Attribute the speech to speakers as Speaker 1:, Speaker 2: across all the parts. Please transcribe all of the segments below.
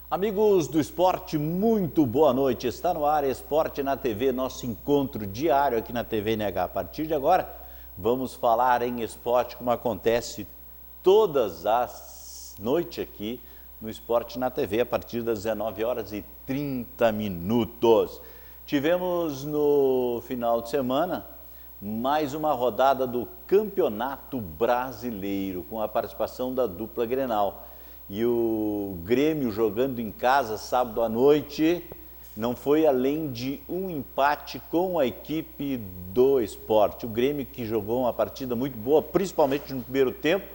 Speaker 1: Amigos do esporte, muito boa noite. Está no ar Esporte na TV, nosso encontro diário aqui na TV NH. A partir de agora, vamos falar em esporte como acontece todas as noites aqui no Esporte na TV, a partir das 19 horas e 30 minutos. Tivemos no final de semana mais uma rodada do Campeonato Brasileiro, com a participação da dupla Grenal. E o Grêmio jogando em casa sábado à noite não foi além de um empate com a equipe do Sport. O Grêmio que jogou uma partida muito boa, principalmente no primeiro tempo,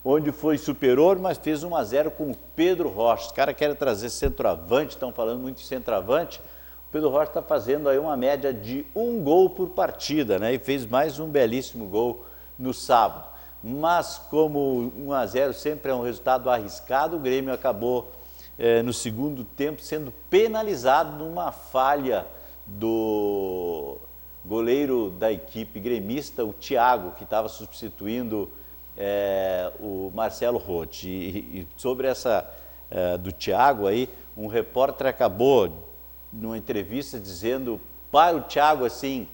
Speaker 1: onde foi superior, mas fez 1-0 com o Pedro Rocha. Os caras querem trazer centroavante, estão falando muito de centroavante. O Pedro Rocha está fazendo aí uma média de 1 gol por partida, né? E fez mais um belíssimo gol no sábado. Mas como 1-0 sempre é um resultado arriscado, o Grêmio acabou no segundo tempo sendo penalizado numa falha do goleiro da equipe gremista, o Thiago, que estava substituindo o Marcelo Roth. E sobre essa do Thiago aí, um repórter acabou numa entrevista dizendo para o Thiago assim,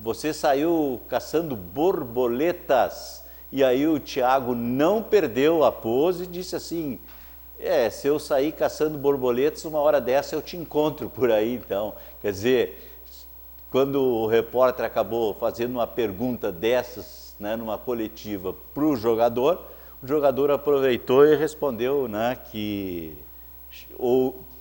Speaker 1: você saiu caçando borboletas. E aí o Thiago não perdeu a pose e disse assim, se eu sair caçando borboletas, uma hora dessa eu te encontro por aí então. Quer dizer, quando o repórter acabou fazendo uma pergunta dessas, né, numa coletiva para o jogador aproveitou e respondeu, né, que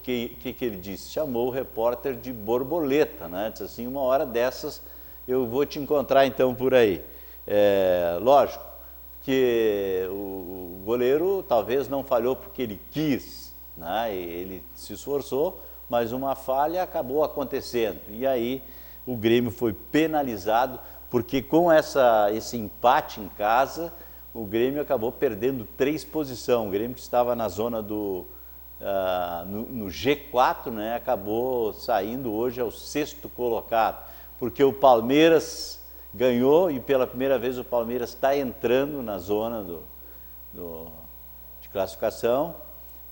Speaker 1: ele disse? Chamou o repórter de borboleta, né? Disse assim, uma hora dessas eu vou te encontrar então por aí. Lógico que o goleiro talvez não falhou porque ele quis, né? Ele se esforçou, mas uma falha acabou acontecendo. E aí o Grêmio foi penalizado, porque com esse empate em casa, o Grêmio acabou perdendo 3 posições. O Grêmio que estava na zona do no G4, né? Acabou saindo hoje ao 6º colocado. Porque o Palmeiras ganhou e pela primeira vez o Palmeiras está entrando na zona de classificação.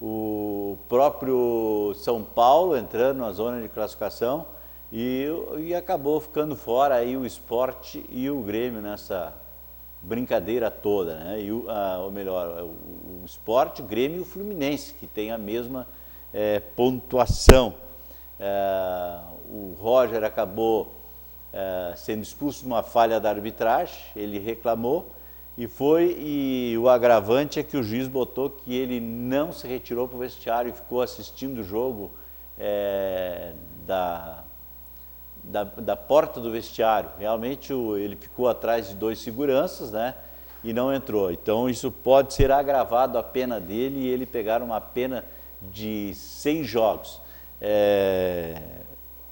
Speaker 1: O próprio São Paulo entrando na zona de classificação e acabou ficando fora aí o Sport e o Grêmio nessa brincadeira toda, né? Ou melhor, o Sport, o Grêmio e o Fluminense, que tem a mesma pontuação. O Roger acabou sendo expulso numa falha da arbitragem, ele reclamou e o agravante é que o juiz botou que ele não se retirou para o vestiário e ficou assistindo o jogo da porta do vestiário. Realmente ele ficou atrás de 2 seguranças, né, e não entrou. Então isso pode ser agravado a pena dele e ele pegar uma pena de 6 jogos.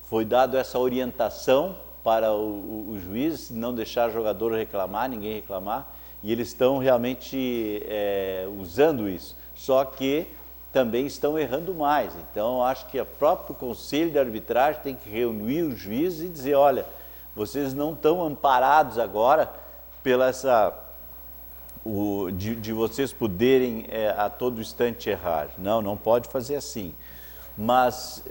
Speaker 1: Foi dado essa orientação para o juiz, não deixar o jogador reclamar, ninguém reclamar, e eles estão realmente usando isso, só que também estão errando mais. Então, acho que o próprio Conselho de Arbitragem tem que reunir os juízes e dizer, olha, vocês não estão amparados agora pela de vocês poderem a todo instante errar. Não pode fazer assim. Mas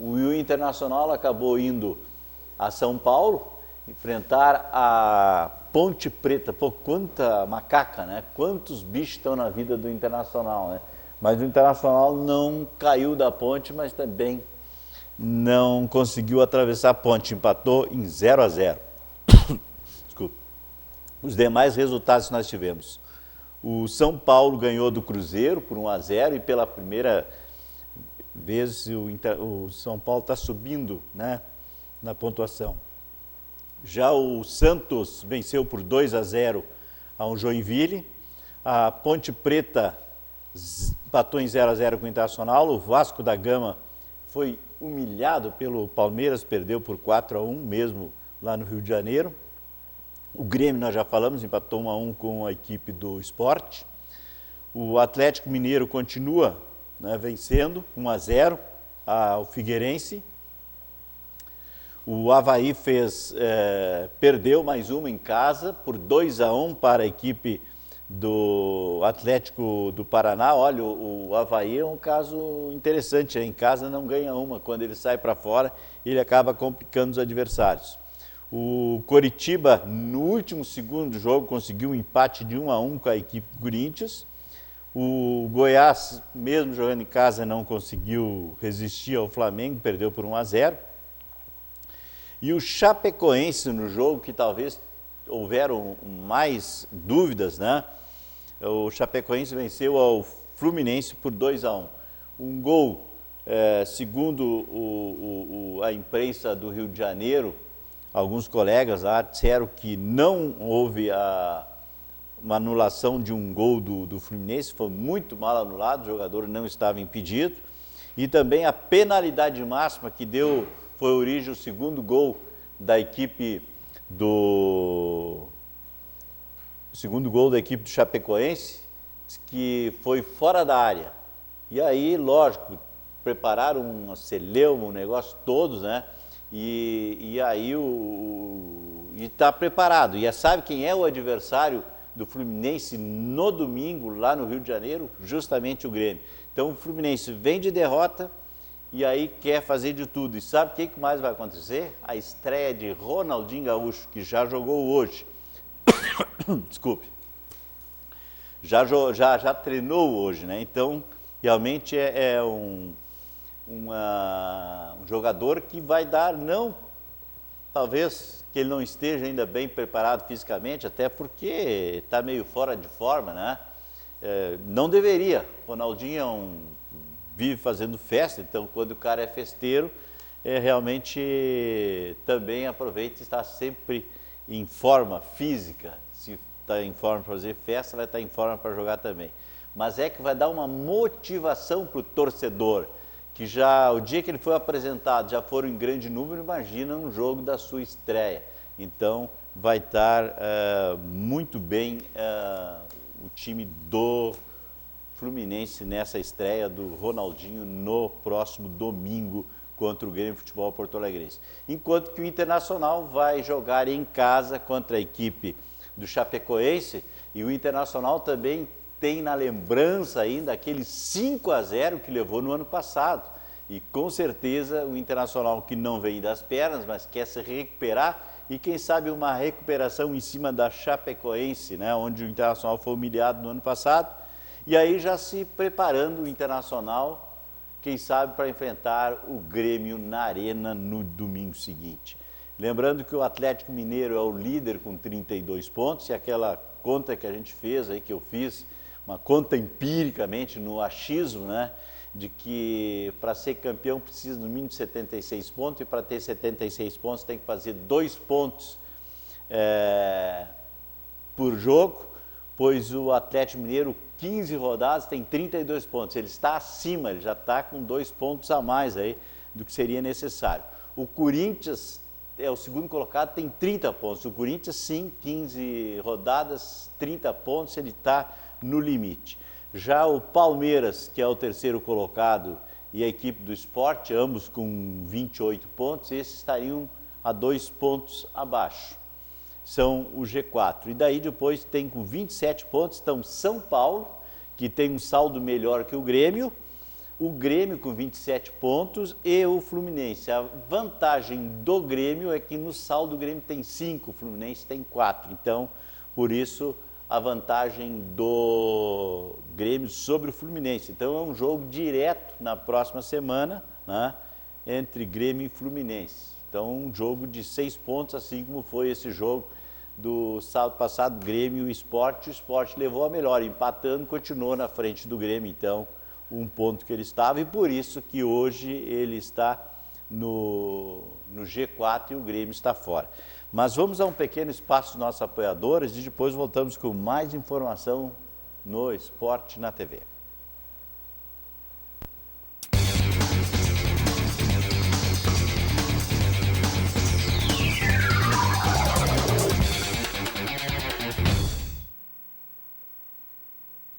Speaker 1: o Internacional acabou indo a São Paulo enfrentar a Ponte Preta. Pô, quanta macaca, né? Quantos bichos estão na vida do Internacional, né? Mas o Internacional não caiu da ponte, mas também não conseguiu atravessar a ponte. Empatou em 0-0. Desculpa. Os demais resultados que nós tivemos. O São Paulo ganhou do Cruzeiro por 1-0 e pela primeira vez o São Paulo está subindo, né, na pontuação. Já o Santos venceu por 2-0 a um Joinville. A Ponte Preta empatou em 0-0 com o Internacional. O Vasco da Gama foi humilhado pelo Palmeiras, perdeu por 4-1 mesmo lá no Rio de Janeiro. O Grêmio, nós já falamos, empatou 1-1 com a equipe do Sport. O Atlético Mineiro continua, né, vencendo 1-0 ao Figueirense. O Avaí perdeu mais uma em casa por 2-1 para a equipe do Atlético do Paraná. Olha, o Avaí é um caso interessante, em casa não ganha uma, quando ele sai para fora ele acaba complicando os adversários. O Coritiba, no último segundo do jogo, conseguiu um empate de 1-1 com a equipe do Corinthians. O Goiás, mesmo jogando em casa, não conseguiu resistir ao Flamengo, perdeu por 1-0. E o Chapecoense, no jogo que talvez houveram mais dúvidas, né? O Chapecoense venceu ao Fluminense por 2-1. Um gol, segundo a imprensa do Rio de Janeiro, alguns colegas lá disseram que não houve uma anulação de um gol do Fluminense, foi muito mal anulado, o jogador não estava impedido. E também a penalidade máxima que deu, foi origem ao segundo gol da equipe do Chapecoense, que foi fora da área. E aí, lógico, prepararam uma celeuma, um negócio todos, né? E aí está preparado. E sabe quem é o adversário do Fluminense no domingo, lá no Rio de Janeiro? Justamente o Grêmio. Então o Fluminense vem de derrota e aí quer fazer de tudo. E sabe o que mais vai acontecer? A estreia de Ronaldinho Gaúcho, que já jogou hoje. Desculpe. Já treinou hoje, né? Então, realmente é um jogador que vai dar, talvez que ele não esteja ainda bem preparado fisicamente, até porque está meio fora de forma, né? Não deveria. Ronaldinho vive fazendo festa, então quando o cara é festeiro, realmente também aproveita e está sempre em forma física. Se está em forma para fazer festa, vai estar em forma para jogar também. Mas que vai dar uma motivação para o torcedor, que já o dia que ele foi apresentado já foram em grande número, imagina um jogo da sua estreia. Então vai estar muito bem o time do Fluminense nessa estreia do Ronaldinho no próximo domingo contra o Grêmio Futebol Porto Alegrense. Enquanto que o Internacional vai jogar em casa contra a equipe do Chapecoense, e o Internacional também tem na lembrança ainda aquele 5-0 que levou no ano passado. E com certeza o Internacional, que não vem das pernas, mas quer se recuperar, e quem sabe uma recuperação em cima da Chapecoense, né, onde o Internacional foi humilhado no ano passado, e aí já se preparando o Internacional, quem sabe para enfrentar o Grêmio na Arena no domingo seguinte. Lembrando que o Atlético Mineiro é o líder com 32 pontos, e aquela conta que a gente fez aí, que eu fiz, uma conta empiricamente no achismo, né, de que para ser campeão precisa no mínimo de 76 pontos, e para ter 76 pontos tem que fazer 2 pontos por jogo, pois o Atlético Mineiro, 15 rodadas, tem 32 pontos. Ele está acima, ele já está com 2 pontos a mais aí do que seria necessário. O Corinthians é o segundo colocado, tem 30 pontos. O Corinthians, sim, 15 rodadas, 30 pontos, ele está no limite. Já o Palmeiras, que é o terceiro colocado, e a equipe do Sport, ambos com 28 pontos, esses estariam a 2 pontos abaixo. São o G4. E daí depois tem com 27 pontos, estão São Paulo, que tem um saldo melhor que o Grêmio com 27 pontos e o Fluminense. A vantagem do Grêmio é que no saldo o Grêmio tem 5, o Fluminense tem 4. Então, por isso, a vantagem do Grêmio sobre o Fluminense. Então, é um jogo direto na próxima semana, né, entre Grêmio e Fluminense. Então, um jogo de 6 pontos, assim como foi esse jogo do sábado passado, Grêmio e Sport. O Sport levou a melhor, empatando, continuou na frente do Grêmio, então, um ponto que ele estava, e por isso que hoje ele está no G4 e o Grêmio está fora. Mas vamos a um pequeno espaço dos nossos apoiadores e depois voltamos com mais informação no Esporte na TV.